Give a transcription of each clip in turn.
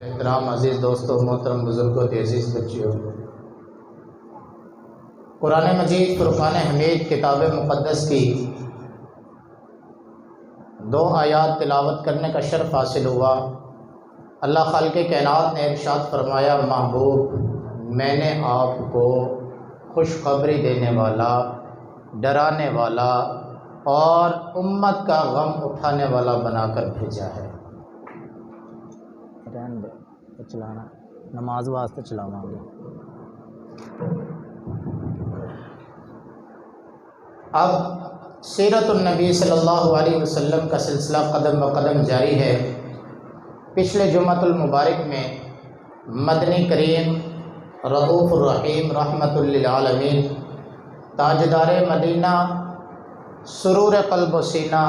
एहतराम अज़ीज़ दोस्तों, मोहतरम बुज़ुर्गों, अज़ीज़ बच्चियों, कुरान मजीद फुरक़ान हमीद किताब मुक़द्दस की दो आयात तिलावत करने का शर्फ़ हासिल हुआ। अल्लाह खालिक़े कायनात ने इरशाद फरमाया, महबूब मैंने आपको खुशखबरी देने वाला, डराने वाला और उम्मत का गम उठाने वाला बनाकर भेजा है। रहने दे, चलाना नमाज वास्ते चलावांगे। अब सीरतुन्नबी सल्लल्लाहु अलैहि वसल्लम का सिलसिला कदम ब कदम जारी है। पिछले जुम्मतुल मुबारक में मदनी करीम रऊफ़ुर रहीम रहमतुल लिल आलमीन ताजदार मदीना सुरूर क़ल्ब व सीना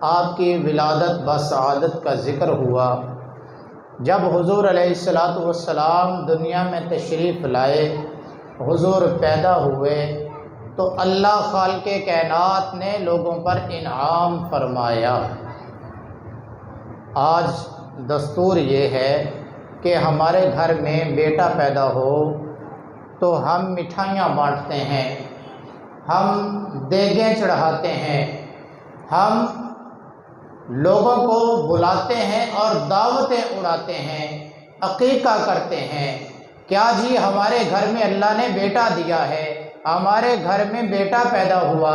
आपकी विलादत व सआदत का ज़िक्र हुआ। जब हुज़ूर अलैहिस्सलातु वस्सलाम दुनिया में तशरीफ़ लाए, हुज़ूर पैदा हुए, तो अल्लाह खालिक़े कायनात ने लोगों पर इनाम फरमाया। आज दस्तूर ये है कि हमारे घर में बेटा पैदा हो तो हम मिठाइयाँ बांटते हैं, हम देगें चढ़ाते हैं, हम लोगों को बुलाते हैं और दावतें उड़ाते हैं, अक़ीक़ा करते हैं। क्या जी हमारे घर में अल्लाह ने बेटा दिया है, हमारे घर में बेटा पैदा हुआ,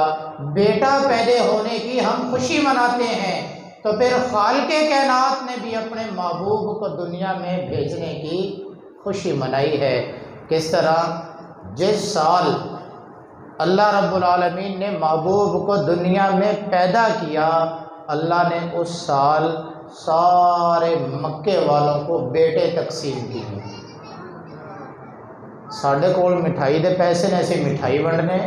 बेटा पैदा होने की हम खुशी मनाते हैं। तो फिर खालिक़े कायनात ने भी अपने महबूब को दुनिया में भेजने की खुशी मनाई है। किस तरह जिस साल अल्लाह रब्बुल आलमीन ने महबूब को दुनिया में पैदा किया, अल्लाह ने उस साल सारे मक्के वालों को बेटे तकसीम किए। साढ़े कोल मिठाई दे पैसे ने, असीं मिठाई वंडने,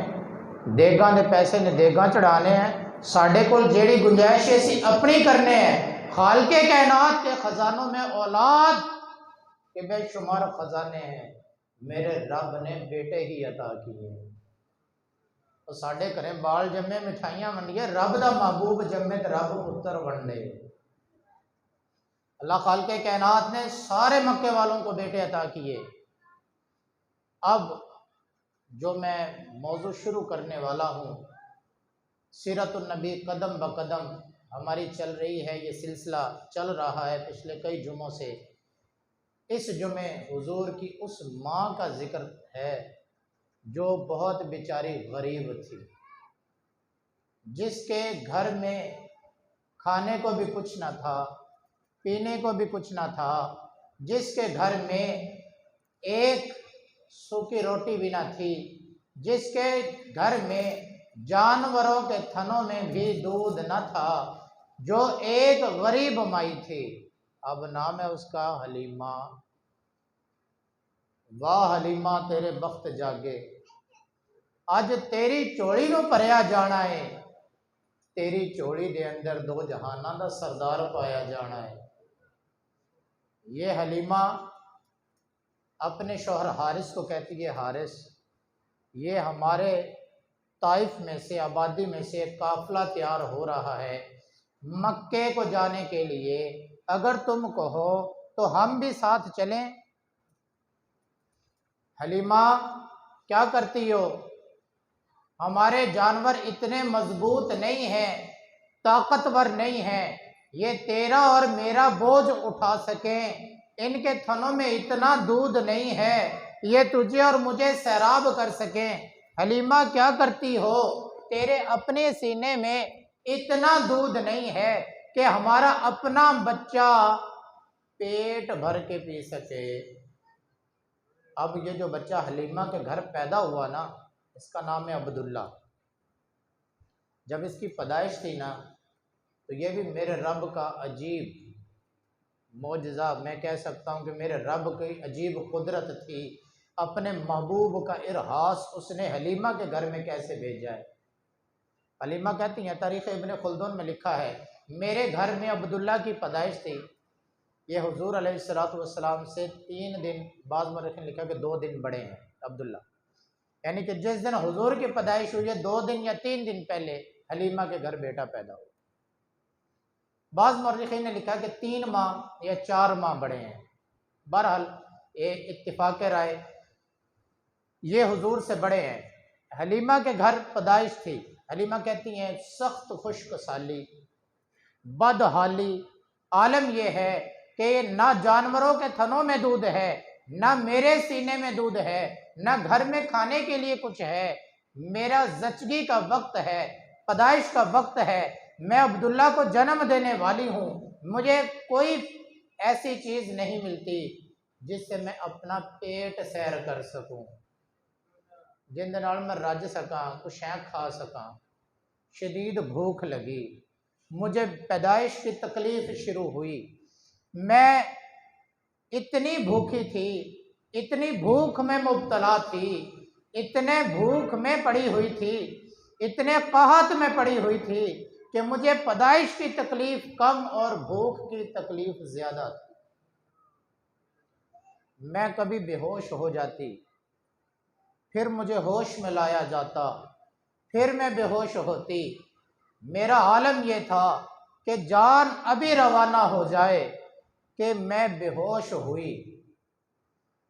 देगां दे पैसे ने देगां चढ़ाने हैं। साढ़े कोल जेड़ी गुंजाइश है असीं अपनी करने हैं। खालिक़े कायनात के ख़जानों में औलाद के बेशुमार ख़जाने हैं, मेरे रब ने बेटे ही अता किए। तो साढ़े घरें बाल जम्मे, मिठाइयां वंडिए, रब दा महबूब जम्मे तो रब पुत्र वंडे। अल्लाह खालिक़े कायनात ने सारे मक्के वालों को बेटे अता किए। अब जो मैं मौजू शुरू करने वाला हूँ, सीरतुन्नबी कदम ब कदम हमारी चल रही है, ये सिलसिला चल रहा है पिछले कई जुमों से। इस जुमे हुजूर की उस माँ का जिक्र है जो बहुत बेचारी गरीब थी, जिसके घर में खाने को भी कुछ ना था, पीने को भी कुछ ना था, जिसके घर में एक सूखी रोटी भी ना थी, जिसके घर में जानवरों के थनों में भी दूध न था, जो एक गरीब माई थी। अब नाम है उसका हलीमा। वाह हलीमा तेरे बख्त जागे, अज तेरी चोली नूं भरिया जाना है, तेरी चोली दे अंदर दो जहाना दा सरदार पाया जाना है। ये हलीमा अपने शौहर हारिस को कहती है, हारिस ये हमारे ताइफ में से, आबादी में से एक काफिला तैयार हो रहा है मक्के को जाने के लिए, अगर तुम कहो तो हम भी साथ चलें। हलीमा क्या करती हो, हमारे जानवर इतने मजबूत नहीं हैं, ताकतवर नहीं हैं, ये तेरा और मेरा बोझ उठा सकें, इनके थनों में इतना दूध नहीं है ये तुझे और मुझे सैराब कर सकें। हलीमा क्या करती हो, तेरे अपने सीने में इतना दूध नहीं है कि हमारा अपना बच्चा पेट भर के पी सके। अब ये जो बच्चा हलीमा के घर पैदा हुआ ना, इसका नाम है अब्दुल्ला। जब इसकी पैदाइश थी ना, तो ये भी मेरे रब का अजीब मौजज़ा, मैं कह सकता हूँ कि मेरे रब की अजीब कुदरत थी। अपने महबूब का इरहास उसने हलीमा के घर में कैसे भेजा है। हलीमा कहती हैं, तारीख़ इब्न खुल्दून में लिखा है, मेरे घर में अब्दुल्ला की पैदाइश थी। ये हुजूर अलैहिस्सलातु वस्सलाम से 3 दिन, बाद में लिखा कि 2 दिन बड़े हैं अब्दुल्ला, यानी कि जिस दिन हुजूर की पैदाइश हुई है 2 दिन या 3 दिन पहले हलीमा के घर बेटा पैदा हुआ। बाज़ मौर्रिखीन ने लिखा कि 3 माह या 4 माह बड़े हैं। बहरहाल ये इत्तिफाक राय, ये हुजूर से बड़े हैं। हलीमा के घर पैदाइश थी। हलीमा कहती हैं सख्त खुश्क साली, बदहाली। आलम यह है कि ना जानवरों के थनों में दूध है, ना मेरे सीने में दूध है, ना घर में खाने के लिए कुछ है। मेरा जचगी का वक्त है, पैदाइश का वक्त है। मैं अब्दुल्ला को जन्म देने वाली हूँ। मुझे कोई ऐसी चीज़ नहीं मिलती जिससे मैं अपना पेट सैर कर सकूँ, जिंद नाल मैं रज सका, कुछ है खा सका। शदीद भूख लगी, मुझे पैदाइश की तकलीफ शुरू हुई। मैं इतनी भूखी थी, इतनी भूख में मुब्तला थी, इतने भूख में पड़ी हुई थी, इतने कहत में पड़ी हुई थी कि मुझे पैदाइश की तकलीफ कम और भूख की तकलीफ ज़्यादा थी। मैं कभी बेहोश हो जाती, फिर मुझे होश में लाया जाता, फिर मैं बेहोश होती। मेरा आलम यह था कि जान अभी रवाना हो जाए कि मैं बेहोश हुई।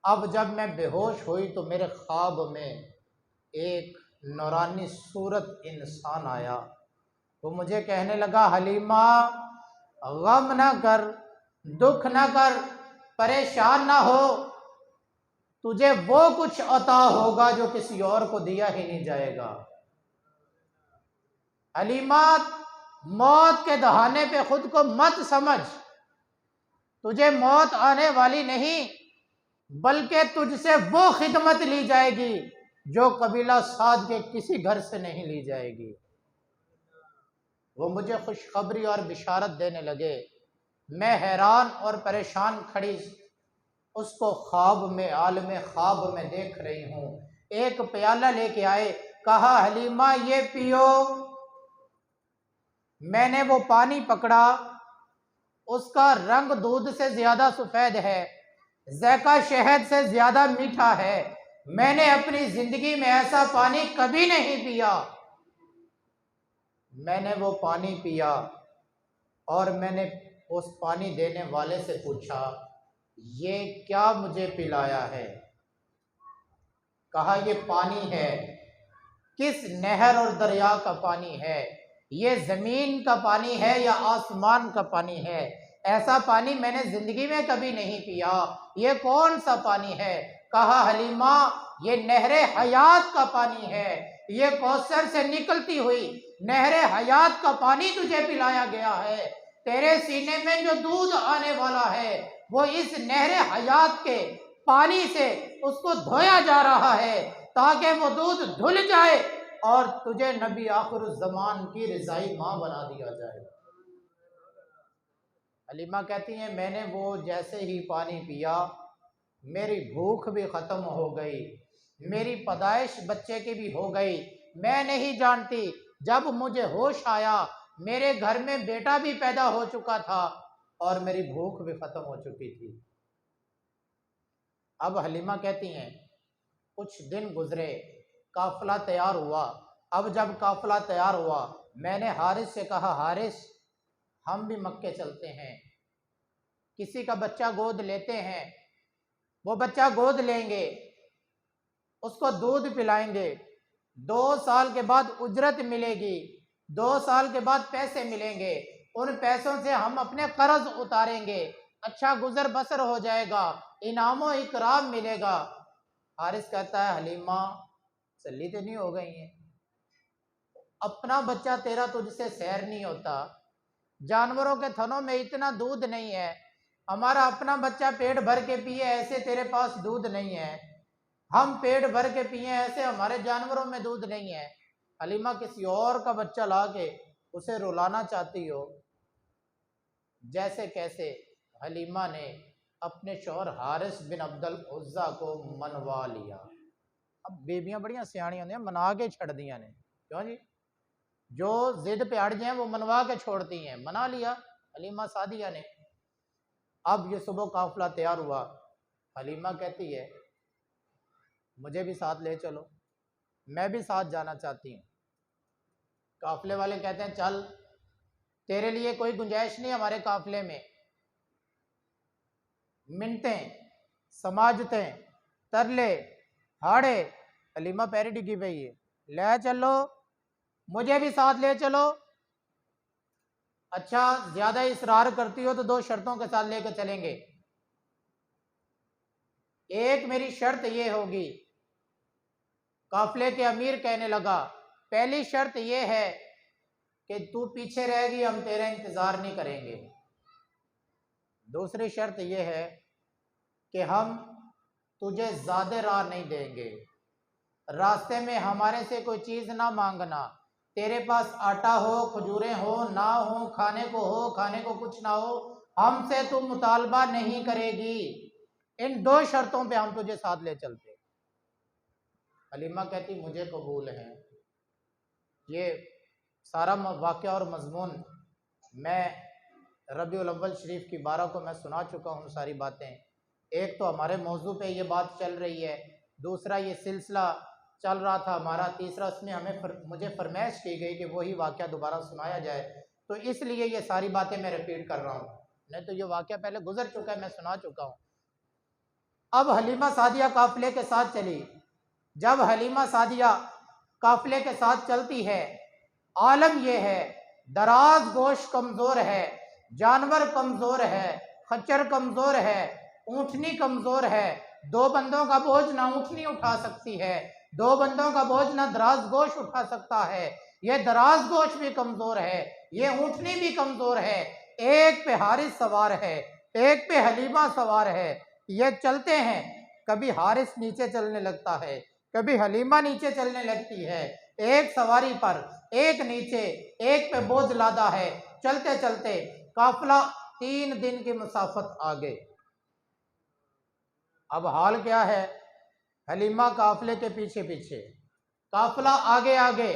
अब जब मैं बेहोश हुई तो मेरे ख्वाब में एक नूरानी सूरत इंसान आया। वो मुझे कहने लगा, हलीमा गम ना कर, दुख ना कर, परेशान ना हो, तुझे वो कुछ अता होगा जो किसी और को दिया ही नहीं जाएगा। हलीमा, मौत के दहाने पे खुद को मत समझ, तुझे मौत आने वाली नहीं, बल्कि तुझसे वो खिदमत ली जाएगी जो कबीला साद के किसी घर से नहीं ली जाएगी। वो मुझे खुशखबरी और बिशारत देने लगे। मैं हैरान और परेशान खड़ी उसको ख्वाब में, आलम ख्वाब में देख रही हूँ। एक प्याला लेके आए, कहा हलीमा ये पियो। मैंने वो पानी पकड़ा, उसका रंग दूध से ज्यादा सफेद है, ज़ायका शहद से ज्यादा मीठा है। मैंने अपनी जिंदगी में ऐसा पानी कभी नहीं पिया। मैंने वो पानी पिया और मैंने उस पानी देने वाले से पूछा, ये क्या मुझे पिलाया है? कहा ये पानी है। किस नहर और दरिया का पानी है? ये जमीन का पानी है या आसमान का पानी है? ऐसा पानी मैंने जिंदगी में कभी नहीं पिया। ये कौन सा पानी है? कहा हलीमा ये नहरे हयात का पानी है। ये कौसर से निकलती हुई नहरे हयात का पानी तुझे पिलाया गया है। तेरे सीने में जो दूध आने वाला है वो इस नहरे हयात के पानी से उसको धोया जा रहा है ताकि वो दूध धुल जाए और तुझे नबी आखिर ज़मान की रिज़ाई माँ बना दिया जाए। हलीमा कहती हैं मैंने वो जैसे ही पानी पिया मेरी भूख भी ख़त्म हो गई, मेरी पैदाइश बच्चे की भी हो गई। मैं नहीं जानती, जब मुझे होश आया मेरे घर में बेटा भी पैदा हो चुका था और मेरी भूख भी ख़त्म हो चुकी थी। अब हलीमा कहती हैं कुछ दिन गुजरे, काफिला तैयार हुआ। अब जब काफिला तैयार हुआ मैंने हारिस से कहा, हारिस हम भी मक्के चलते हैं, किसी का बच्चा गोद लेते हैं, वो बच्चा गोद लेंगे, उसको दूध पिलाएंगे, 2 साल के बाद उजरत मिलेगी, 2 साल के बाद पैसे मिलेंगे, उन पैसों से हम अपने कर्ज उतारेंगे, अच्छा गुजर बसर हो जाएगा, इनामो इकराम मिलेगा। हारिस कहता है हलीमा सल्ली तो नहीं हो गई है, अपना बच्चा तेरा तुझसे सैर नहीं होता, जानवरों के थनों में इतना दूध नहीं है, हमारा अपना बच्चा पेट भर के पिए ऐसे तेरे पास दूध नहीं है, हम पेट भर के पिए ऐसे हमारे जानवरों में दूध नहीं है। हलीमा किसी और का बच्चा ला के उसे रुलाना चाहती हो। जैसे कैसे हलीमा ने अपने शौहर हारिस बिन अब्दुल उज़्ज़ा को मनवा लिया। अब बेबियां बड़ियां सियाणियां होंदियां, मना के छड़ दिया ने, क्यों जी, जो जिद पे अड़ जाए वो मनवा के छोड़ती हैं। मना लिया हलीमा सादिया ने। अब ये सुबह काफिला तैयार हुआ, हलीमा कहती है मुझे भी साथ ले चलो, मैं भी साथ जाना चाहती हूँ। काफिले वाले कहते हैं चल तेरे लिए कोई गुंजाइश नहीं हमारे काफिले में। मिन्नतें, समाजतें, तरले, हाड़े। हलीमा पैरी डिगी पई है, ले चलो, मुझे भी साथ ले चलो। अच्छा, ज्यादा इसरार करती हो तो 2 शर्तों के साथ लेकर चलेंगे। एक मेरी शर्त ये होगी, काफिले के अमीर कहने लगा, पहली शर्त ये है कि तू पीछे रहेगी, हम तेरा इंतजार नहीं करेंगे। दूसरी शर्त ये है कि हम तुझे ज्यादा राह नहीं देंगे, रास्ते में हमारे से कोई चीज ना मांगना। तेरे पास आटा हो, खजूरें हो, ना हो, खाने को कुछ ना हो, हमसे तू मुतालबा नहीं करेगी। इन 2 शर्तों पे हम तुझे साथ ले चलते। हलीमा कहती मुझे कबूल है। ये सारा वाक़या और मजमून मैं रबीउल अव्वल शरीफ की 12 को मैं सुना चुका हूँ सारी बातें। एक तो हमारे मौजू पे ये बात चल रही है, दूसरा ये सिलसिला चल रहा था हमारा, तीसरा उसमें मुझे फरमाइश की गई कि वही वाक़या दोबारा सुनाया जाए, तो इसलिए ये सारी बातें मैं रिपीट कर रहा हूँ। नहीं तो ये वाक़या पहले गुजर चुका है, मैं सुना चुका हूँ। अब हलीमा सादिया काफिले के साथ चली। जब हलीमा सादिया काफिले के साथ चलती है, आलम यह है दराज गोश कमजोर है, जानवर कमजोर है, खच्चर कमजोर है, ऊँटनी कमजोर है। 2 बंदों का बोझ ना ऊँटनी उठा सकती है, 2 बंदों का बोझ ना दराज गोश उठा सकता है। ये दराज गोश भी कमजोर है, ये ऊँटनी भी कमजोर है। एक पे हारिस सवार है, एक पे हलीमा सवार है। ये चलते हैं, कभी हारिस नीचे चलने लगता है, कभी हलीमा नीचे चलने लगती है। एक सवारी पर, एक नीचे, एक पे बोझ लादा है। चलते चलते काफिला 3 दिन की मुसाफत आगे। अब हाल क्या है, हलीमा काफिले के पीछे पीछे, काफिला आगे आगे,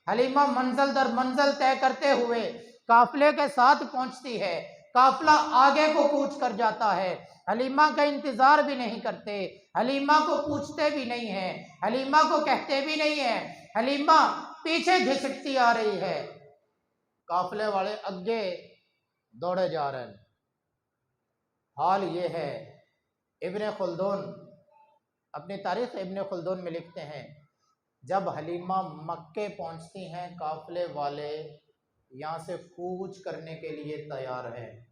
हलीमा मंजिल दर मंजिल तय करते हुए काफिले के साथ पहुंचती है। काफिला आगे को कूच कर जाता है, हलीमा का इंतजार भी नहीं करते, हलीमा को पूछते भी नहीं है, हलीमा को कहते भी नहीं है। हलीमा पीछे घिसटती आ रही है, काफिले वाले आगे दौड़े जा रहे हैं। हाल ये है, इब्ने खुल्दून अपनी तारीख इब्ने खुल्दून में लिखते हैं, जब हलीमा मक्के पहुंचती हैं, काफिले वाले यहाँ से कूच करने के लिए तैयार हैं।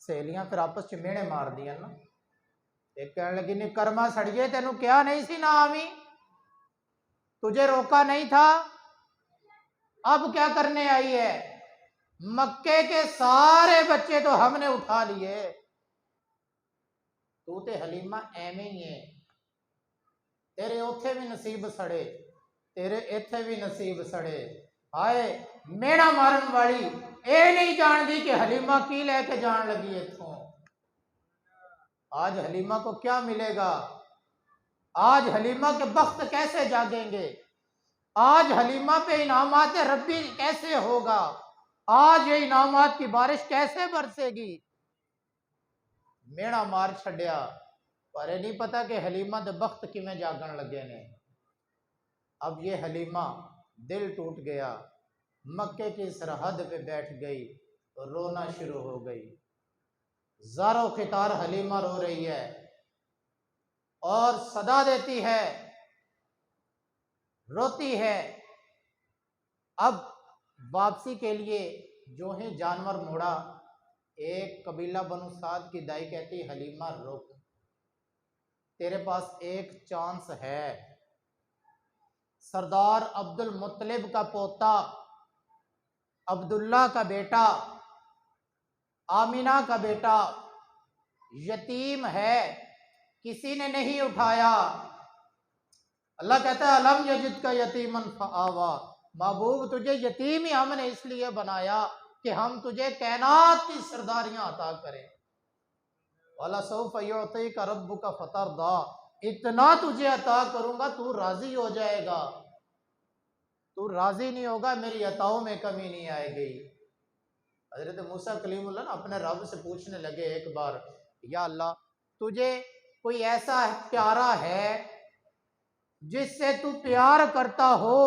सहेलियां फिर आपस में मेड़े मार दिया ना। एक कहने लगी, नहीं कर्मा सड़िए, तेनू क्या नहीं सी ना आवी, तुझे रोका नहीं था, अब क्या करने आई है? मक्के के सारे बच्चे तो हमने उठा लिए, तू ते हलीमा एवें ही है, तेरे उथे भी नसीब सड़े, तेरे इथे भी नसीब सड़े। हाय मेड़ा मारन वाली ए नहीं जानती कि हलीमा की लेके जान लगी इथों। आज हलीमा को क्या मिलेगा? आज हलीमा के बख्त कैसे जागेंगे? आज हलीमा पे इनामात रब्बी कैसे होगा? आज ये इनामात की बारिश कैसे बरसेगी? मेड़ा मार छड़िया, पर नहीं पता कि हलीमा दे बख्त किमें जागन लगे ने। अब ये हलीमा दिल टूट गया, मक्के की सरहद पे बैठ गई, रोना शुरू हो गई। ज़ारो खितार हलीमा रो रही है और सदा देती है, रोती है। अब वापसी के लिए जो ही जानवर मोड़ा, एक कबीला बनु साद की दाई कहती, हलीमा रुक, तेरे पास एक चांस है। सरदार अब्दुल मुत्तलिब का पोता, अब्दुल्ला का बेटा, आमिना का बेटा यतीम है, किसी ने नहीं उठाया। अल्लाह कहता है, अलम यजिद का यतीमन फआवा, महबूब तुझे यतीम ही हमने इसलिए बनाया कि हम तुझे कैनात की सरदारियां अता करें। वाला सौफ युअतीका रब्बुका फतरदा, इतना तुझे अता करूंगा तू राजी हो जाएगा। तू राजी नहीं होगा, मेरी अताओं में कमी नहीं आएगी। हजरत मूसा कलीमुल्लाह ना अपने रब से पूछने लगे एक बार, या अल्लाह तुझे कोई ऐसा प्यारा है जिससे तू प्यार करता हो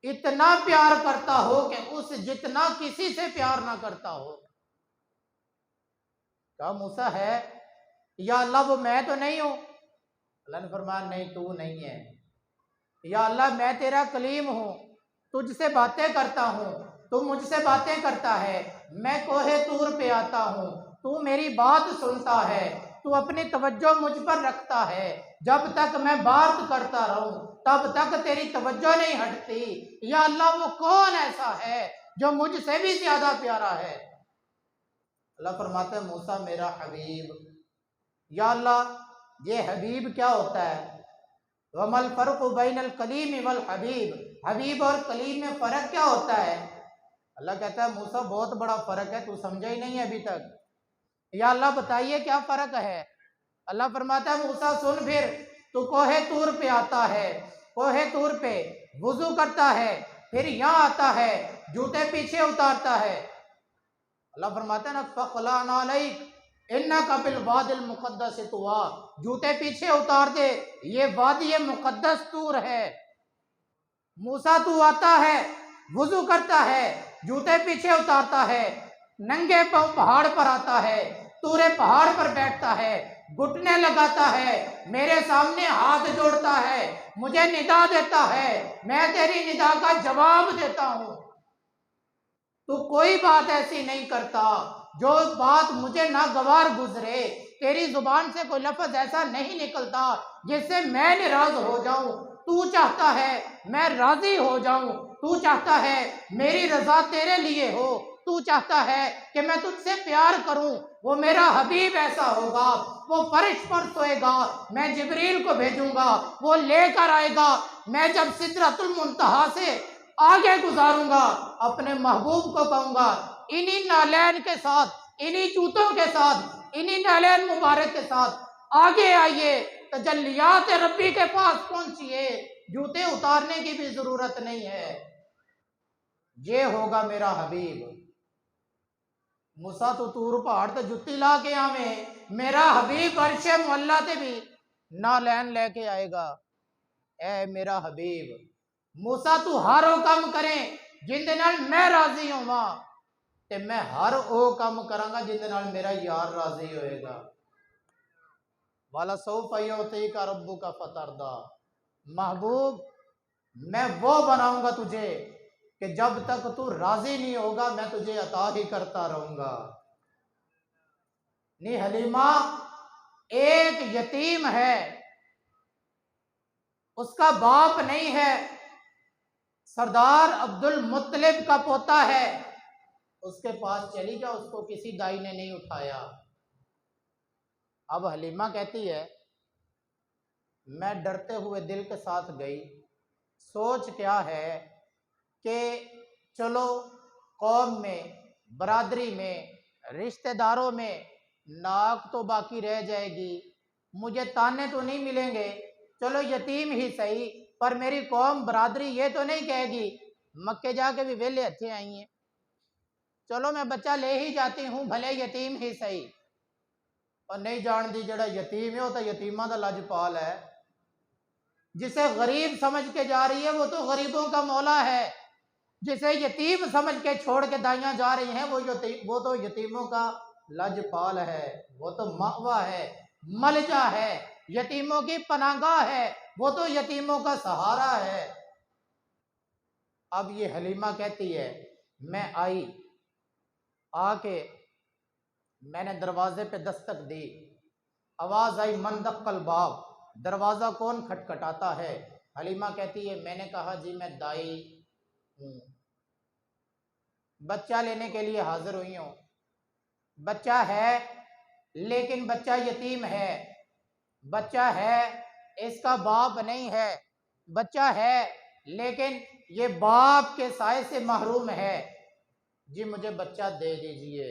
इतना प्यार करता हो कि उस जितना किसी से प्यार ना करता हो। क्या मूसा है, या अल्लाह वो मैं तो नहीं हूं? अल्लाह ने फरमाया नहीं तू नहीं है। या अल्लाह मैं तेरा कलीम हूं, तुझसे बातें करता हूं, तू मुझसे बातें करता है। मैं कोहे तूर पे आता हूं, तू मेरी बात सुनता है, तू अपनी तवज्जो मुझ पर रखता है। जब तक मैं बात करता रहूं तब तक तेरी तवज्जो नहीं हटती। या अल्लाह वो कौन ऐसा है जो मुझसे भी ज्यादा प्यारा है? अल्लाह फरमाते हैं मूसा मेरा हबीब। या अल्लाह ये हबीब क्या होता है? वमल फर्क बैनल कलीम वल हबीब, हबीब और कलीम में फर्क क्या होता है? अल्लाह कहता है मूसा बहुत बड़ा फर्क है, तू समझा ही नहीं है अभी तक। या अल्लाह बताइए क्या फर्क है? अल्लाह फरमाता है मूसा सुन, फिर तू कोहे तूर पे आता है, कोहे तूर पे वुजू करता है, फिर यहाँ आता है, जूते पीछे उतारता है। अल्लाह फरमाता है ना फ़क़लाना अलैक इन्नका बिल वादिल मुक़द्दस तुवा, जूते पीछे उतार दे, ये वादी मुक़द्दस तूर है। मूसा तू आता है, वुजू करता है, जूते पीछे उतारता है, नंगे पांव पहाड़ पर आता है, तूरे पहाड़ पर बैठता है, घुटने लगाता है, मेरे सामने हाथ जोड़ता है, मुझे निदा देता है, मैं तेरी निदा का जवाब देता हूं। तू कोई बात ऐसी नहीं करता जो बात मुझे नागवार गुजरे, तेरी जुबान से कोई लफ्ज ऐसा नहीं निकलता जिससे मैं नाराज हो जाऊं। तू चाहता है मैं राजी हो जाऊं, तू चाहता है मेरी रजा तेरे लिए हो, तू चाहता है कि मैं तुझसे प्यार करूं। वो मेरा हबीब ऐसा होगा, वो फर्श पर सोएगा, मैं जिब्रील को भेजूंगा, वो लेकर आएगा। मैं जब सिदरतुल मुंतहा से आगे गुजारूंगा, अपने महबूब को कहूंगा इन्हीं नालैन के साथ, इन्हीं जूतों के साथ, इन्हीं नालैन मुबारक के साथ आगे आइए, तजल्लियात रब्बी के पास पहुंचिए, जूते उतारने की भी जरूरत नहीं है। ये होगा मेरा हबीब। मूसा तो तूर पहाड़ तो जुत्ती ला के आवे, मेरा हबीब अर्शे मुअल्ला ते भी नालैन लेके आएगा। ए मेरा हबीब मूसा तू हर वो काम करें जिंदे नाल मैं राजी होवां, ते मैं हर वो काम करांगा जिंदे नाल मेरा यार राजी होएगा। वाला सौफा युअतीका रब्बुका फतरदा, महबूब मैं वो बनाऊंगा तुझे कि जब तक तू राजी नहीं होगा मैं तुझे अता ही करता रहूंगा। नी हलीमा एक यतीम है, उसका बाप नहीं है, सरदार अब्दुल मुत्तलिब का पोता है, उसके पास चली जा, उसको किसी दाई ने नहीं उठाया। अब हलीमा कहती है मैं डरते हुए दिल के साथ गई, सोच क्या है कि चलो कौम में, बरादरी में, रिश्तेदारों में नाक तो बाकी रह जाएगी, मुझे ताने तो नहीं मिलेंगे, चलो यतीम ही सही, पर मेरी कौम बरादरी ये तो नहीं कहेगी मक्के जाके भी वेले अच्छे आई हैं, चलो मैं बच्चा ले ही जाती हूँ भले यतीम ही सही। और नहीं जानती जड़ा यतीम है वो तो यतीमा का लजपाल है, जिसे गरीब समझ के जा रही है वो तो गरीबों का मौला है, जिसे यतीम समझ के छोड़ के दाइयां जा रही हैं वो तो यतीमों का लजपाल है, वो तो मावा है, मलजा है, यतीमों की पनाहगाह है, वो तो यतीमों का सहारा है। अब ये हलीमा कहती है मैं आई, आके मैंने दरवाजे पे दस्तक दी, आवाज आई मन दक्कल बाब, दरवाजा कौन खटखटाता है? हलीमा कहती है मैंने कहा जी मैं दाई हूँ, बच्चा लेने के लिए हाजिर हुई हूँ। बच्चा है लेकिन बच्चा यतीम है, बच्चा है इसका बाप नहीं है, बच्चा है लेकिन ये बाप के साए से महरूम है, जी मुझे बच्चा दे दीजिए।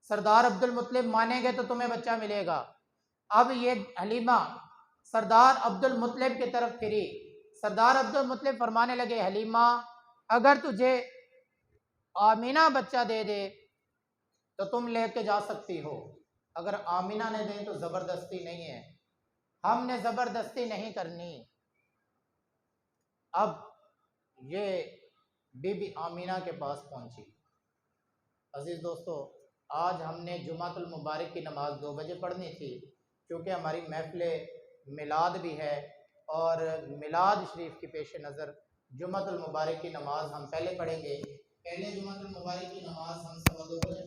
सरदार अब्दुल मुत्तलिब मानेंगे तो तुम्हें बच्चा मिलेगा। अब ये हलीमा सरदार अब्दुल मुत्तलिब की तरफ फिरी, सरदार अब्दुल मुत्तलिब फरमाने लगे हलीमा अगर तुझे आमीना बच्चा दे दे तो तुम लेके जा सकती हो, अगर आमीना ने दे तो जबरदस्ती नहीं है, हमने जबरदस्ती नहीं करनी। अब ये बीबी आमीना के पास पहुंची। अजीज़ दोस्तों, आज हमने जुमातुल मुबारक की नमाज़ 2 बजे पढ़नी थी, क्योंकि हमारी महफ़िल मिलाद भी है और मिलाद शरीफ की पेश नज़र जुमातुल मुबारक की नमाज़ हम पहले पढ़ेंगे। पहले जुमातुल मुबारक की नमाज़ हम 2:15 बजे